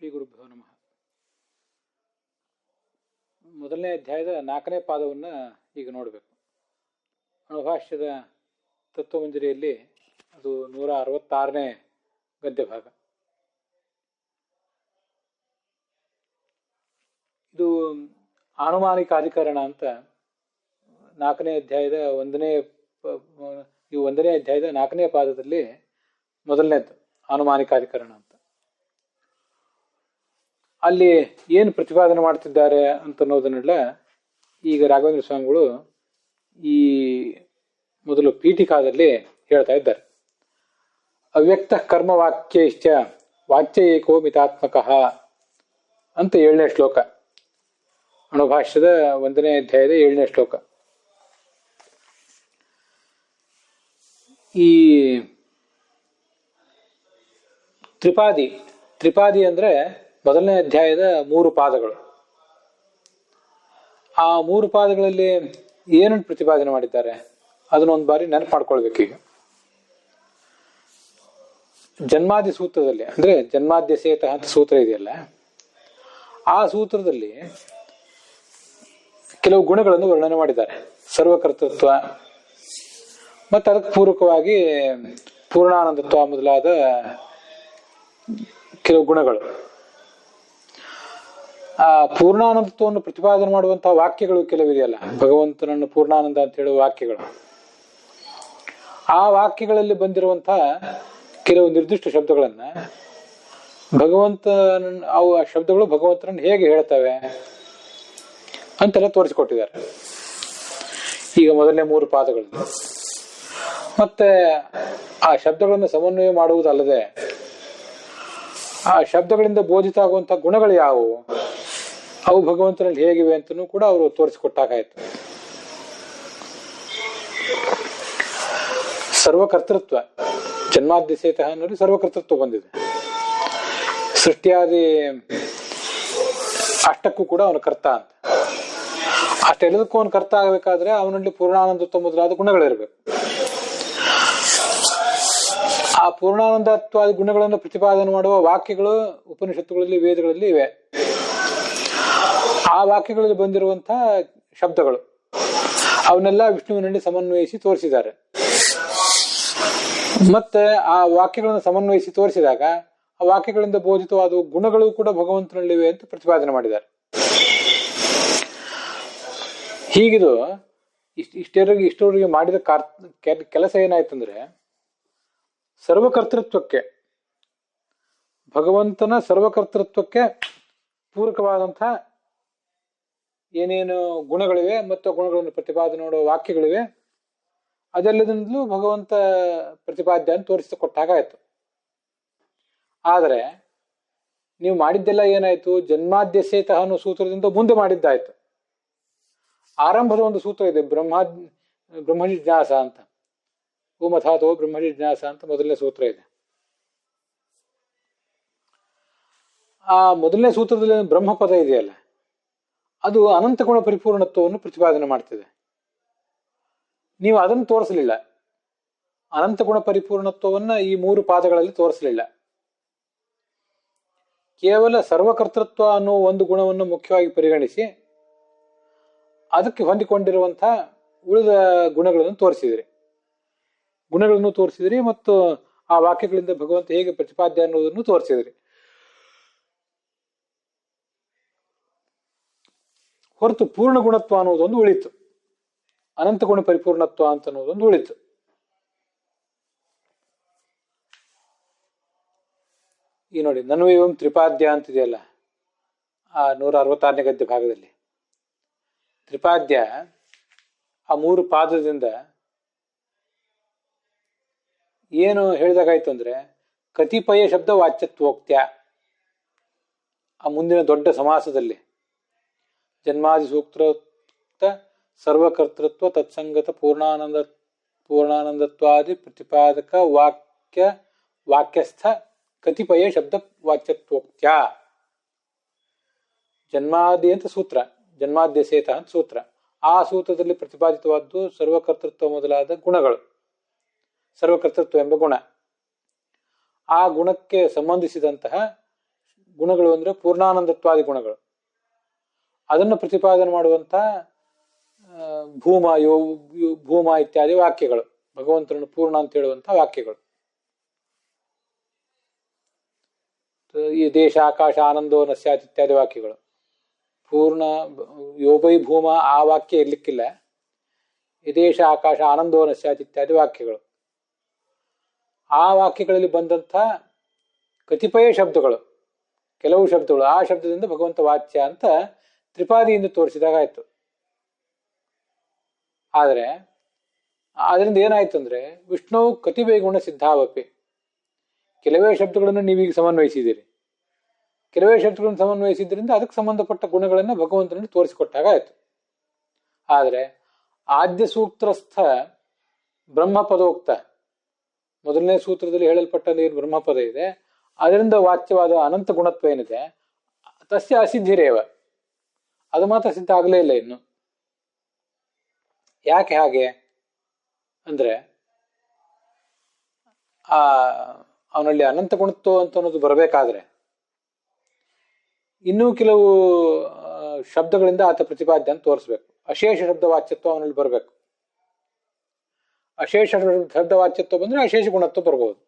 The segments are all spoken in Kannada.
ಶ್ರೀ ಗುರುಭ್ಯೋ ನಮಃ. ಮೊದಲನೇ ಅಧ್ಯಾಯದ 4ನೇ ಪಾದವನ್ನು ಈಗ ನೋಡಬೇಕು. ಅಣುಭಾಷ್ಯದ ತತ್ವಮಂಜರಿಯಲ್ಲಿ ಅದು 166ನೇ ಗದ್ಯ ಭಾಗ. ಇದು ಆನುಮಾನಿಕ ಅಧಿಕರಣ ಅಂತ 4ನೇ ಅಧ್ಯಾಯದ 1ನೇ ಅಧ್ಯಾಯದ 4ನೇ ಪಾದದಲ್ಲಿ ಮೊದಲನೇದು ಆನುಮಾನಿಕ ಅಧಿಕರಣ ಅಂತ. ಅಲ್ಲಿ ಏನು ಪ್ರತಿಪಾದನೆ ಮಾಡ್ತಿದ್ದಾರೆ ಅಂತ ಅನ್ನೋದನ್ನೆಲ್ಲ ಈಗ ರಾಘವೇಂದ್ರ ಸ್ವಾಮಿಗಳು ಈ ಮೊದಲು ಪೀಠಿಕಾದಲ್ಲಿ ಹೇಳ್ತಾ ಇದ್ದಾರೆ. ಅವ್ಯಕ್ತ ಕರ್ಮ ವಾಕ್ಯ ಇಷ್ಟ ವಾಚ್ಯ ಏಕೋ ಮಿತಾತ್ಮಕ ಅಂತ 7ನೇ ಶ್ಲೋಕ, ಅಣುಭಾಷ್ಯದ 1ನೇ ಅಧ್ಯಾಯದ 7ನೇ ಶ್ಲೋಕ. ಈ ತ್ರಿಪಾದಿ ಅಂದ್ರೆ ಮೊದಲನೇ ಅಧ್ಯಾಯದ 3 ಪಾದಗಳು. ಆ 3 ಪಾದಗಳಲ್ಲಿ ಏನನ್ನು ಪ್ರತಿಪಾದನೆ ಮಾಡಿದ್ದಾರೆ ಅದನ್ನೊಂದು ಬಾರಿ ನೆನಪು ಮಾಡ್ಕೊಳ್ಬೇಕೀಗ. ಜನ್ಮಾದಿ ಸೂತ್ರದಲ್ಲಿ ಅಂದ್ರೆ ಜನ್ಮಾದ್ಯಸೇತ ಅಂತ ಸೂತ್ರ ಇದೆಯಲ್ಲ, ಆ ಸೂತ್ರದಲ್ಲಿ ಕೆಲವು ಗುಣಗಳನ್ನು ವರ್ಣನೆ ಮಾಡಿದ್ದಾರೆ. ಸರ್ವಕರ್ತೃತ್ವ ಮತ್ತು ಅದಕ್ಕೆ ಪೂರಕವಾಗಿ ಪೂರ್ಣಾನಂದತ್ವ ಮೊದಲಾದ ಕೆಲವು ಗುಣಗಳು. ಆ ಪೂರ್ಣಾನಂದತ್ವವನ್ನು ಪ್ರತಿಪಾದನೆ ಮಾಡುವಂತಹ ವಾಕ್ಯಗಳು ಕೆಲವಿದೆಯಲ್ಲ, ಭಗವಂತನನ್ನು ಪೂರ್ಣಾನಂದ ಅಂತ ಹೇಳುವ ವಾಕ್ಯಗಳು. ಆ ವಾಕ್ಯಗಳಲ್ಲಿ ಬಂದಿರುವಂತಹ ಕೆಲವು ನಿರ್ದಿಷ್ಟ ಶಬ್ದಗಳನ್ನ ಅವು ಆ ಶಬ್ದಗಳು ಭಗವಂತನನ್ನು ಹೇಗೆ ಹೇಳ್ತವೆ ಅಂತೆಲ್ಲ ತೋರಿಸಿಕೊಟ್ಟಿದ್ದಾರೆ ಈಗ ಮೊದಲನೇ 3 ಪಾದಗಳಲ್ಲಿ. ಮತ್ತೆ ಆ ಶಬ್ದಗಳನ್ನು ಸಮನ್ವಯ ಮಾಡುವುದಲ್ಲದೆ ಆ ಶಬ್ದಗಳಿಂದ ಬೋಧಿತ ಆಗುವಂತಹ ಗುಣಗಳು ಯಾವುವು, ಅವು ಭಗವಂತನಲ್ಲಿ ಹೇಗಿವೆ ಅಂತನೂ ಕೂಡ ಅವರು ತೋರಿಸಿಕೊಟ್ಟಾಗಾಯ್ತು. ಸರ್ವಕರ್ತೃತ್ವ ಜನ್ಮಾದ್ಯಸೇತ ಅನ್ನೋದು ಸರ್ವಕರ್ತೃತ್ವ ಬಂದಿದೆ. ಸೃಷ್ಟಿಯಾದಿ ಅಷ್ಟಕ್ಕೂ ಕೂಡ ಅವನು ಕರ್ತ ಅಂತ. ಅಷ್ಟೆಲ್ಲದಕ್ಕೂ ಅವನು ಕರ್ತ ಆಗಬೇಕಾದ್ರೆ ಅವನಲ್ಲಿ ಪೂರ್ಣಾನಂದತ್ವ ಮೊದಲಾದ ಗುಣಗಳಿರ್ಬೇಕು. ಆ ಪೂರ್ಣಾನಂದತ್ವಾದ ಗುಣಗಳನ್ನು ಪ್ರತಿಪಾದನೆ ಮಾಡುವ ವಾಕ್ಯಗಳು ಉಪನಿಷತ್ತುಗಳಲ್ಲಿ ವೇದಗಳಲ್ಲಿ ಇವೆ. ಆ ವಾಕ್ಯಗಳಲ್ಲಿ ಬಂದಿರುವಂತಹ ಶಬ್ದಗಳು ಅವನ್ನೆಲ್ಲ ವಿಷ್ಣುವಿನಲ್ಲಿ ಸಮನ್ವಯಿಸಿ ತೋರಿಸಿದ್ದಾರೆ. ಮತ್ತೆ ಆ ವಾಕ್ಯಗಳನ್ನು ಸಮನ್ವಯಿಸಿ ತೋರಿಸಿದಾಗ ಆ ವಾಕ್ಯಗಳಿಂದ ಬೋಧಿತವಾದ ಗುಣಗಳು ಕೂಡ ಭಗವಂತನಲ್ಲಿವೆ ಅಂತ ಪ್ರತಿಪಾದನೆ ಮಾಡಿದ್ದಾರೆ. ಹೀಗಿದು ಇಷ್ಟವರೆಗೆ ಮಾಡಿದ ಕೆಲಸ ಏನಾಯ್ತಂದ್ರೆ, ಸರ್ವಕರ್ತೃತ್ವಕ್ಕೆ ಭಗವಂತನ ಸರ್ವಕರ್ತೃತ್ವಕ್ಕೆ ಪೂರಕವಾದಂತಹ ಏನೇನು ಗುಣಗಳಿವೆ ಮತ್ತು ಗುಣಗಳನ್ನು ಪ್ರತಿಪಾದನೆ ಮಾಡುವ ವಾಕ್ಯಗಳಿವೆ, ಅದೆಲ್ಲದಿಂದಲೂ ಭಗವಂತ ಪ್ರತಿಪಾದ್ಯ ಅಂತ ತೋರಿಸಿಕೊಟ್ಟಾಗಾಯ್ತು. ಆದರೆ ನೀವು ಮಾಡಿದ್ದೆಲ್ಲ ಏನಾಯ್ತು, ಜನ್ಮಾದ್ಯಸೇತ ಅನ್ನೋ ಸೂತ್ರದಿಂದ ಮುಂದೆ ಮಾಡಿದ್ದಾಯ್ತು. ಆರಂಭದ ಒಂದು ಸೂತ್ರ ಇದೆ, ಬ್ರಹ್ಮಜಿಜ್ಞಾಸ ಅಂತ, ಓಮಥಾತೋ ಬ್ರಹ್ಮಜಿಜ್ಞಾಸ ಅಂತ ಮೊದಲನೇ ಸೂತ್ರ ಇದೆ. ಆ ಮೊದಲನೇ ಸೂತ್ರದಲ್ಲಿ ಬ್ರಹ್ಮಪದ ಇದೆಯಲ್ಲ, ಅದು ಅನಂತ ಗುಣ ಪರಿಪೂರ್ಣತ್ವವನ್ನು ಪ್ರತಿಪಾದನೆ ಮಾಡ್ತಿದೆ. ನೀವು ಅದನ್ನು ತೋರಿಸಲಿಲ್ಲ, ಅನಂತ ಗುಣ ಪರಿಪೂರ್ಣತ್ವವನ್ನ ಈ 3 ಪಾದಗಳಲ್ಲಿ ತೋರಿಸಲಿಲ್ಲ. ಕೇವಲ ಸರ್ವಕರ್ತೃತ್ವ ಅನ್ನೋ ಒಂದು ಗುಣವನ್ನು ಮುಖ್ಯವಾಗಿ ಪರಿಗಣಿಸಿ ಅದಕ್ಕೆ ಹೊಂದಿಕೊಂಡಿರುವಂತಹ ಉಳಿದ ಗುಣಗಳನ್ನು ತೋರಿಸಿದ್ರಿ ಮತ್ತು ಆ ವಾಕ್ಯಗಳಿಂದ ಭಗವಂತ ಹೇಗೆ ಪ್ರತಿಪಾದ್ಯ ಅನ್ನೋದನ್ನು ತೋರಿಸಿದ್ರಿ. ಹೊರತು ಪೂರ್ಣ ಗುಣತ್ವ ಅನ್ನೋದೊಂದು ಉಳಿತು, ಅನಂತ ಗುಣ ಪರಿಪೂರ್ಣತ್ವ ಅಂತ ಅನ್ನೋದೊಂದು ಉಳಿತು. ಈ ನೋಡಿ, ನನ್ವೇವಂ ತ್ರಿಪಾದ್ಯ ಅಂತಿದೆಯಲ್ಲ ಆ 166ನೇ ಗದ್ಯ ಭಾಗದಲ್ಲಿ. ತ್ರಿಪಾದ್ಯ ಆ 3 ಪಾದದಿಂದ ಏನು ಹೇಳಿದಾಗಾಯ್ತು ಅಂದ್ರೆ, ಕತಿಪಯ ಶಬ್ದ ವಾಚ್ಯತ್ವೋಕ್ತ್ಯ. ಆ ಮುಂದಿನ ದೊಡ್ಡ ಸಮಾಸದಲ್ಲಿ ಜನ್ಮಾದಿ ಸೂಕ್ತ ಸರ್ವಕರ್ತೃತ್ವ ತತ್ಸಂಗತ ಪೂರ್ಣಾನಂದತ್ವಾದಿ ಪ್ರತಿಪಾದಕ ವಾಕ್ಯಸ್ಥ ಕತಿಪಯ ಶಬ್ದ ವಾಚ್ಯತ್ವೋಕ್ತ್ಯ. ಜನ್ಮಾದಿ ಅಂತ ಸೂತ್ರ, ಜನ್ಮಾದ್ಯಸೇತ ಅಂತ ಸೂತ್ರ. ಆ ಸೂತ್ರದಲ್ಲಿ ಪ್ರತಿಪಾದಿತವಾದ್ದು ಸರ್ವಕರ್ತೃತ್ವ ಮೊದಲಾದ ಗುಣಗಳು, ಸರ್ವಕರ್ತೃತ್ವ ಎಂಬ ಗುಣ. ಆ ಗುಣಕ್ಕೆ ಸಂಬಂಧಿಸಿದಂತಹ ಗುಣಗಳು ಅಂದ್ರೆ ಪೂರ್ಣಾನಂದತ್ವಾದಿ ಗುಣಗಳು. ಅದನ್ನು ಪ್ರತಿಪಾದನೆ ಮಾಡುವಂತ ಭೂಮ ಭೂಮ ಇತ್ಯಾದಿ ವಾಕ್ಯಗಳು, ಭಗವಂತನನ್ನು ಪೂರ್ಣ ಅಂತ ಹೇಳುವಂತ ವಾಕ್ಯಗಳು. ಈ ದೇಶ ಆಕಾಶ ಆನಂದೋ ನ ಸ್ಯಾತ್ ಇತ್ಯಾದಿ ವಾಕ್ಯಗಳು. ಪೂರ್ಣ ಯೋಬೈ ಭೂಮ ಆ ವಾಕ್ಯ ಇರ್ಲಿಕ್ಕಿಲ್ಲ. ಈ ದೇಶ ಆಕಾಶ ಆನಂದೋ ನ ಸ್ಯಾತ್ ಇತ್ಯಾದಿ ವಾಕ್ಯಗಳು. ಆ ವಾಕ್ಯಗಳಲ್ಲಿ ಬಂದಂಥ ಕತಿಪಯ ಶಬ್ದಗಳು, ಕೆಲವು ಶಬ್ದಗಳು, ಆ ಶಬ್ದದಿಂದ ಭಗವಂತ ವಾಚ್ಯ ಅಂತ ತ್ರಿಪಾದಿಯಿಂದ ತೋರಿಸಿದಾಗ ಆಯ್ತು. ಆದರೆ ಅದರಿಂದ ಏನಾಯ್ತು ಅಂದ್ರೆ ವಿಷ್ಣು ಕತಿಪಯ ಗುಣ ಸಿದ್ಧಾವಪಿ, ಕೆಲವೇ ಶಬ್ದಗಳನ್ನು ನೀವೀಗ ಸಮನ್ವಯಿಸಿದ್ದೀರಿ, ಕೆಲವೇ ಶಬ್ದಗಳನ್ನು ಸಮನ್ವಯಿಸಿದ್ರಿಂದ ಅದಕ್ಕೆ ಸಂಬಂಧಪಟ್ಟ ಗುಣಗಳನ್ನು ಭಗವಂತನಲ್ಲಿ ತೋರಿಸಿಕೊಟ್ಟಾಗ ಆಯ್ತು. ಆದರೆ ಆದ್ಯ ಸೂತ್ರಸ್ಥ ಬ್ರಹ್ಮಪದೋಕ್ತ, ಮೊದಲನೇ ಸೂತ್ರದಲ್ಲಿ ಹೇಳಲ್ಪಟ್ಟ ಏನು ಬ್ರಹ್ಮಪದ ಇದೆ ಅದರಿಂದ ವಾಚ್ಯವಾದ ಅನಂತ ಗುಣತ್ವ ಏನಿದೆ ತಸ್ಯ ಅಸಿದ್ಧಿರೇವ, ಅದು ಮಾತ್ರ ಸಿದ್ಧ ಆಗಲೇ ಇಲ್ಲ ಇನ್ನು. ಯಾಕೆ ಹಾಗೆ ಅಂದ್ರೆ ಅವನಲ್ಲಿ ಅನಂತ ಗುಣತ್ವ ಅಂತ ಅನ್ನೋದು ಬರಬೇಕಾದ್ರೆ ಇನ್ನೂ ಕೆಲವು ಶಬ್ದಗಳಿಂದ ಆತ ಪ್ರತಿಪಾದ್ಯ ಅಂತ ತೋರಿಸ್ಬೇಕು. ಅಶೇಷ ಶಬ್ದ ವಾಚ್ಯತ್ವ ಅವನಲ್ಲಿ ಬರಬೇಕು. ಅಶೇಷ ಶಬ್ದ ವಾಚ್ಯತ್ವ ಬಂದ್ರೆ ಅಶೇಷ ಗುಣತ್ವ ಬರ್ಬೋದು.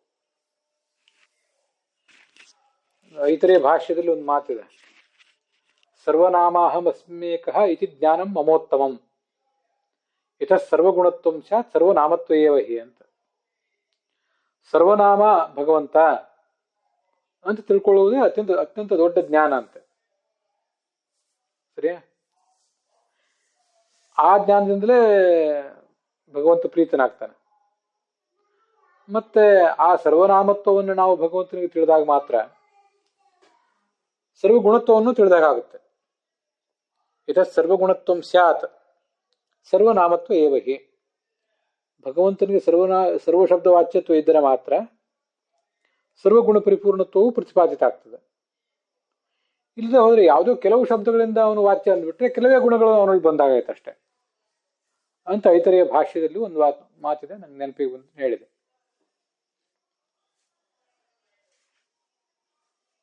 ಐತರೆಯ ಭಾಷ್ಯದಲ್ಲಿ ಒಂದು ಮಾತಿದೆ, ಸರ್ವನಾಮಾಹಂ ಅಸ್ಮೇಕಃ ಇತಿ ಜ್ಞಾನಂ ಮಮೋತ್ತಮಂ ಇತ ಸರ್ವಗುಣತ್ವಂ ಸ್ಯಾತ್ ಸರ್ವನಾಮತ್ವ ಏವ ಹಿ ಅಂತ. ಸರ್ವನಾಮ ಭಗವಂತ ಅಂತ ತಿಳ್ಕೊಳ್ಳುವುದೇ ಅತ್ಯಂತ ದೊಡ್ಡ ಜ್ಞಾನ ಅಂತೆ. ಸರಿಯಾ? ಆ ಜ್ಞಾನದಿಂದಲೇ ಭಗವಂತ ಪ್ರೀತನಾಗ್ತಾನೆ. ಮತ್ತೆ ಆ ಸರ್ವನಾಮತ್ವವನ್ನು ನಾವು ಭಗವಂತನಿಗೆ ತಿಳಿದಾಗ ಮಾತ್ರ ಸರ್ವಗುಣತ್ವವನ್ನು ತಿಳಿದಾಗುತ್ತೆ. ಇತ ಸರ್ವಗುಣತ್ವಂ ಸ್ಯಾತ್ ಸರ್ವನಾಮತ್ವ ಏವ ಹಿ. ಭಗವಂತನಿಗೆ ಸರ್ವಶಬ್ದ ವಾಚ್ಯತ್ವ ಇದ್ದರೆ ಮಾತ್ರ ಸರ್ವಗುಣ ಪರಿಪೂರ್ಣತ್ವವು ಪ್ರತಿಪಾದಿತ ಆಗ್ತದೆ. ಇಲ್ಲದೆ ಹೋದ್ರೆ ಯಾವುದೋ ಕೆಲವು ಶಬ್ದಗಳಿಂದ ಅವನು ವಾಚ್ಯ ಅಂದ್ಬಿಟ್ರೆ ಕೆಲವೇ ಗುಣಗಳು ಅವನಲ್ಲಿ ಬಂದಾಗೈತೆ ಅಷ್ಟೇ ಅಂತ ಐತರೆಯ ಭಾಷ್ಯದಲ್ಲಿ ಒಂದು ಮಾತಿದೆ, ನಂಗೆ ನೆನಪಿಗೆ ಬಂದು ಹೇಳಿದೆ.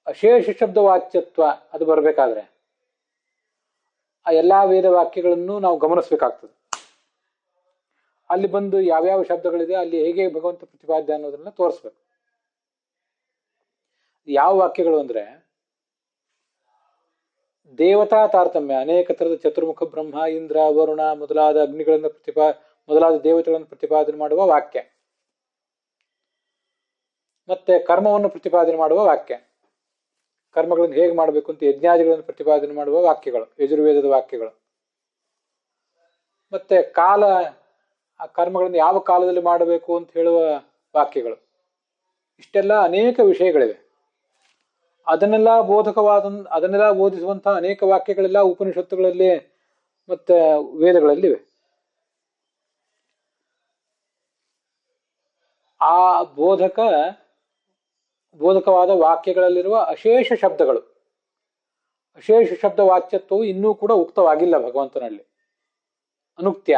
ಅಶೇಷ ಶಬ್ದ ವಾಚ್ಯತ್ವ ಅದು ಬರಬೇಕಾದ್ರೆ ಆ ಎಲ್ಲಾ ವೇದ ವಾಕ್ಯಗಳನ್ನು ನಾವು ಗಮನಿಸ್ಬೇಕಾಗ್ತದೆ. ಅಲ್ಲಿ ಬಂದು ಯಾವ್ಯಾವ ಶಬ್ದಗಳಿದೆ ಅಲ್ಲಿ ಹೇಗೆ ಭಗವಂತ ಪ್ರತಿಪಾದ್ಯ ಅನ್ನೋದನ್ನ ತೋರಿಸ್ಬೇಕು. ಯಾವ ವಾಕ್ಯಗಳು ಅಂದ್ರೆ ದೇವತಾ ತಾರತಮ್ಯ, ಅನೇಕ ತರದ ಚತುರ್ಮುಖ ಬ್ರಹ್ಮ, ಇಂದ್ರ, ವರುಣ ಮೊದಲಾದ ಅಗ್ನಿಗಳಿಂದ ಮೊದಲಾದ ದೇವತೆಗಳನ್ನು ಪ್ರತಿಪಾದನೆ ಮಾಡುವ ವಾಕ್ಯ, ಮತ್ತೆ ಕರ್ಮವನ್ನು ಪ್ರತಿಪಾದನೆ ಮಾಡುವ ವಾಕ್ಯ, ಕರ್ಮಗಳನ್ನು ಹೇಗೆ ಮಾಡಬೇಕು ಅಂತ ಯಜ್ಞಾದಿಗಳನ್ನು ಪ್ರತಿಪಾದನೆ ಮಾಡುವ ವಾಕ್ಯಗಳು, ಯಜುರ್ವೇದದ ವಾಕ್ಯಗಳು, ಮತ್ತೆ ಕಾಲ, ಆ ಕರ್ಮಗಳನ್ನು ಯಾವ ಕಾಲದಲ್ಲಿ ಮಾಡಬೇಕು ಅಂತ ಹೇಳುವ ವಾಕ್ಯಗಳು. ಇಷ್ಟೆಲ್ಲ ಅನೇಕ ವಿಷಯಗಳಿವೆ. ಅದನ್ನೆಲ್ಲ ಬೋಧಿಸುವಂತಹ ಅನೇಕ ವಾಕ್ಯಗಳೆಲ್ಲ ಉಪನಿಷತ್ತುಗಳಲ್ಲಿ ಮತ್ತೆ ವೇದಗಳಲ್ಲಿವೆ. ಆ ಬೋಧಕವಾದ ವಾಕ್ಯಗಳಲ್ಲಿರುವ ಅಶೇಷ ಶಬ್ದಗಳು, ಅಶೇಷ ಶಬ್ದ ವಾಚ್ಯತ್ವವು ಇನ್ನೂ ಕೂಡ ಉಕ್ತವಾಗಿಲ್ಲ ಭಗವಂತನಲ್ಲಿ. ಅನುಕ್ತ್ಯ.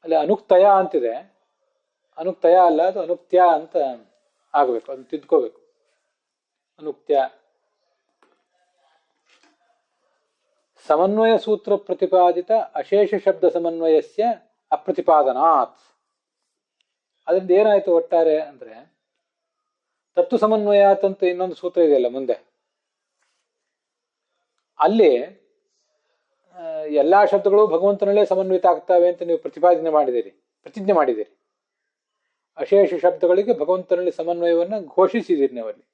ಅಲ್ಲಿ ಅನುಕ್ತಯ ಅಂತಿದೆ, ಅನುಕ್ತಯ ಅಲ್ಲ, ಅದು ಅನುಕ್ತ್ಯ ಅಂತ ಆಗ್ಬೇಕು, ಅದನ್ನು ತಿದ್ಕೋಬೇಕು. ಅನುಕ್ತ್ಯ. ಸಮನ್ವಯ ಸೂತ್ರ ಪ್ರತಿಪಾದಿತ ಅಶೇಷ ಶಬ್ದ ಸಮನ್ವಯಸ್ಯ ಅಪ್ರತಿಪಾದನಾತ್. ಅದರಿಂದ ಏನಾಯ್ತು ಒಟ್ಟಾರೆ ಅಂದ್ರೆ ತತ್ವ ಸಮನ್ವಯಾತ್ ಅಂತ ಇನ್ನೊಂದು ಸೂತ್ರ ಇದೆಯಲ್ಲ ಮುಂದೆ, ಅಲ್ಲಿ ಎಲ್ಲಾ ಶಬ್ದಗಳು ಭಗವಂತನಲ್ಲೇ ಸಮನ್ವಿತ ಆಗ್ತವೆ ಅಂತ ನೀವು ಪ್ರತಿಜ್ಞೆ ಮಾಡಿದಿರಿ. ಅಶೇಷ ಶಬ್ದಗಳಿಗೆ ಭಗವಂತನಲ್ಲಿ ಸಮನ್ವಯವನ್ನು ಘೋಷಿಸಿದಿರಿ ನೀವಲ್ಲಿ.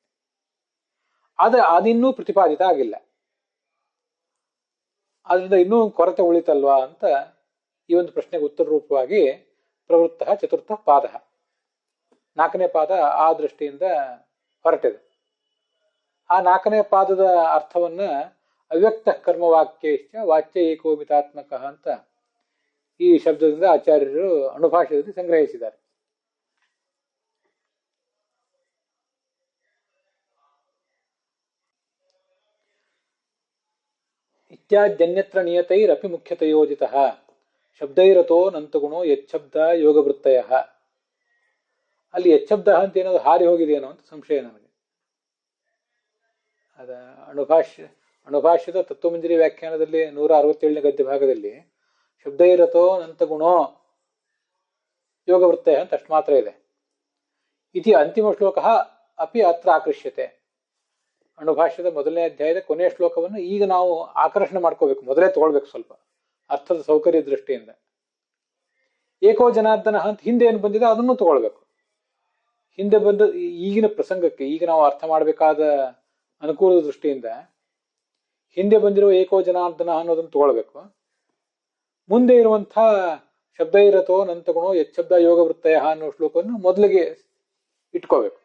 ಅದಿನ್ನೂ ಪ್ರತಿಪಾದಿತ ಆಗಿಲ್ಲ. ಆದ್ರಿಂದ ಇನ್ನೂ ಕೊರತೆ ಉಳಿತಲ್ವಾ ಅಂತ ಈ ಒಂದು ಪ್ರಶ್ನೆಗೆ ಉತ್ತರ ರೂಪವಾಗಿ ಪ್ರವೃತ್ತ ಚತುರ್ಥ ಪಾದ, 4ನೇ ಪಾದ ಆ ದೃಷ್ಟಿಯಿಂದ ಹೊರಟಿದೆ. ಆ 4ನೇ ಪಾದದ ಅರ್ಥವನ್ನ ಅವ್ಯಕ್ತ ಕರ್ಮವಾಕ್ಯಶ್ಚ ವಾಚ್ಯ ಏಕೋಮಿತಾತ್ಮಕ ಅಂತ ಈ ಶಬ್ದದಿಂದ ಆಚಾರ್ಯರು ಅನುಭಾಷ್ಯದಲ್ಲಿ ಸಂಗ್ರಹಿಸಿದ್ದಾರೆ. ಇತ್ಯಾದ್ಯನ್ಯತ್ರ ನಿಯತೈರಪಿ ಮುಖ್ಯತಯೋಜಿತಃ ಶಬ್ದೈರತೋ ನಂತಗುಣೋ ಯಚ್ಛಬ್ದ ಯೋಗವೃತ್ತಯಃ. ಅಲ್ಲಿ ಎಚ್ಚಬ್ದ ಅಂತ ಏನಾದ್ರು ಹಾರಿ ಹೋಗಿದೆಯೇನೋ ಅಂತ ಸಂಶಯ ನನಗೆ. ಅದ ಅಣುಭಾಷ್ಯದ ತತ್ವಮಂಜರಿ ವ್ಯಾಖ್ಯಾನದಲ್ಲಿ 167ನೇ ಗದ್ಯ ಭಾಗದಲ್ಲಿ ಶಬ್ದೈರಥೋ ನಂತ ಗುಣೋ ಯೋಗವೃತ್ತಯ ಅಂತ ಅಷ್ಟು ಮಾತ್ರ ಇದೆ. ಇತಿ ಅಂತಿಮ ಶ್ಲೋಕ ಅಪಿ ಅತ್ರ ಆಕರ್ಷ್ಯತೆ. ಅಣುಭಾಷ್ಯದ ಮೊದಲನೇ ಅಧ್ಯಾಯದ ಕೊನೆಯ ಶ್ಲೋಕವನ್ನು ಈಗ ನಾವು ಆಕರ್ಷಣೆ ಮಾಡ್ಕೋಬೇಕು, ಮೊದಲೇ ತಗೊಳ್ಬೇಕು ಸ್ವಲ್ಪ ಅರ್ಥದ ಸೌಕರ್ಯ ದೃಷ್ಟಿಯಿಂದ. ಏಕೋ ಜನಾರ್ದನ ಅಂತ ಹಿಂದೆ ಏನು ಬಂದಿದೆ ಅದನ್ನು ತಗೊಳ್ಬೇಕು. ಹಿಂದೆ ಬಂದ ಈಗಿನ ಪ್ರಸಂಗಕ್ಕೆ, ಈಗ ನಾವು ಅರ್ಥ ಮಾಡಬೇಕಾದ ಅನುಕೂಲದ ದೃಷ್ಟಿಯಿಂದ ಹಿಂದೆ ಬಂದಿರುವ ಏಕೋ ಜನಾರ್ದನ ಅನ್ನೋದನ್ನು ತಗೊಳ್ಬೇಕು. ಮುಂದೆ ಇರುವಂಥ ಶಬ್ದ ಇರತೋ ನಂತಗುಣೋ ಯಚ್ಛಬ್ದ ಯೋಗ ವೃತ್ತಯ ಅನ್ನೋ ಶ್ಲೋಕವನ್ನು ಮೊದಲಿಗೆ ಇಟ್ಕೋಬೇಕು.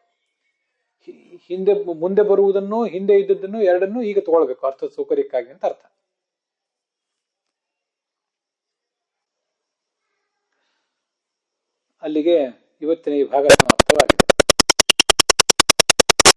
ಮುಂದೆ ಬರುವುದನ್ನು ಹಿಂದೆ ಇದ್ದದ್ದನ್ನು ಎರಡನ್ನೂ ಈಗ ತಗೊಳ್ಬೇಕು ಅರ್ಥದ ಸೌಕರ್ಯಕ್ಕಾಗಿ ಅಂತ ಅರ್ಥ. ಅಲ್ಲಿಗೆ ಇವತ್ತಿನ ಈ ಭಾಗ ಸಮಾಪ್ತವಾಗಿದೆ.